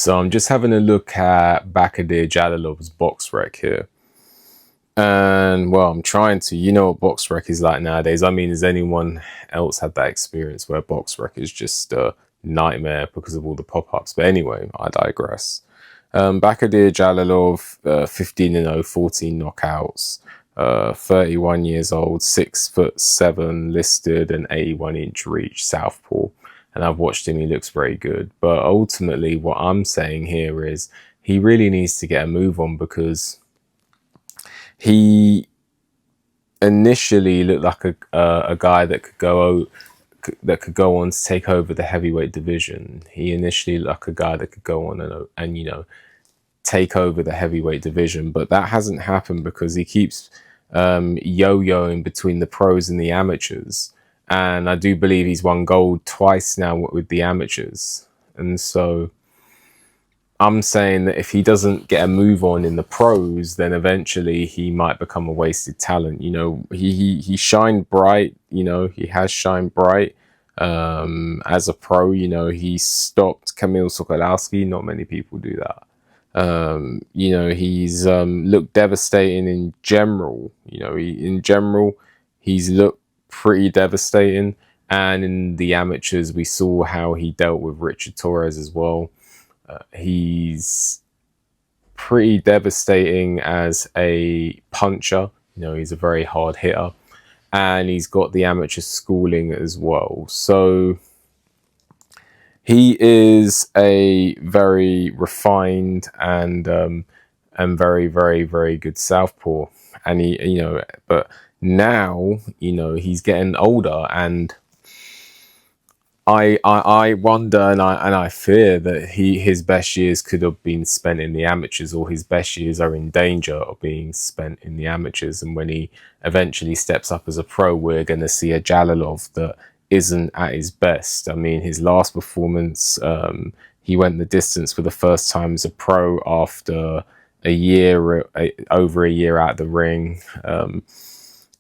So I'm just having a look at Bakhodir Jalolov's box rec here. And well, I'm trying to, you know what box rec is like nowadays. I mean, has anyone else had that experience where box rec is just a nightmare because of all the pop-ups? But anyway, I digress. Bakhodir Jalolov, 15-0, 14 knockouts, 31 years old, 6'7", listed, and 81-inch reach, southpaw. And I've watched him, he looks very good. But ultimately, what I'm saying here is he really needs to get a move on, because he initially looked like a guy that could go on to take over the heavyweight division. He initially looked like a guy that could go on and you know, take over the heavyweight division, but that hasn't happened because he keeps yo-yoing between the pros and the amateurs. And I do believe he's won gold twice now with the amateurs. And so I'm saying that if he doesn't get a move on in the pros, then eventually he might become a wasted talent. You know, he shined bright. You know, he has shined bright as a pro. You know, he stopped Kamil Sokolowski. Not many people do that. You know, he's looked devastating in general. You know, in general, he's looked pretty devastating. And in the amateurs, we saw how he dealt with Richard Torres as well. He's pretty devastating as a puncher. You know, he's a very hard hitter, and he's got the amateur schooling as well. So he is a very refined and very, very, very good southpaw. And he, you know, but now, you know, he's getting older, and I wonder and I fear that his best years could have been spent in the amateurs, or his best years are in danger of being spent in the amateurs. And when he eventually steps up as a pro, we're going to see a Jalolov that isn't at his best. I mean, his last performance, he went the distance for the first time as a pro after over a year out of the ring.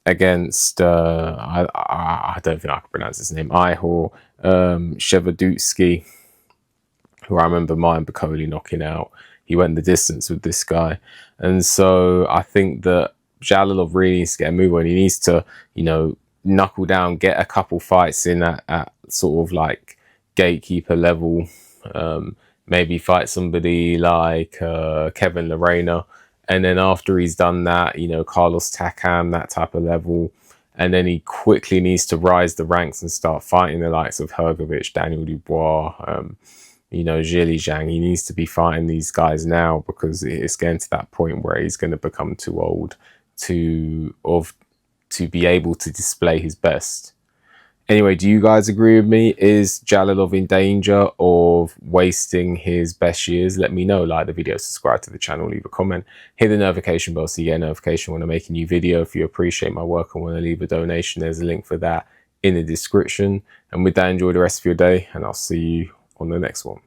Against I don't think I can pronounce his name, Ihor Shevadutsky, who I remember Mayan Bakhodir knocking out. He went the distance with this guy. And so I think that Jalolov really needs to get a move on. He needs to, you know, knuckle down, get a couple fights in at sort of like gatekeeper level. Maybe fight somebody like Kevin Lorena. And then after he's done that, you know, Carlos Takam, that type of level. And then he quickly needs to rise the ranks and start fighting the likes of Hrgovic, Daniel Dubois, you know, Zhili Zhang. He needs to be fighting these guys now, because it's getting to that point where he's going to become too old to be able to display his best. Anyway, do you guys agree with me? Is Jalolov in danger of wasting his best years? Let me know. Like the video, subscribe to the channel, leave a comment, hit the notification bell so you get a notification when I make a new video. If you appreciate my work and want to leave a donation, there's a link for that in the description. And with that, enjoy the rest of your day, and I'll see you on the next one.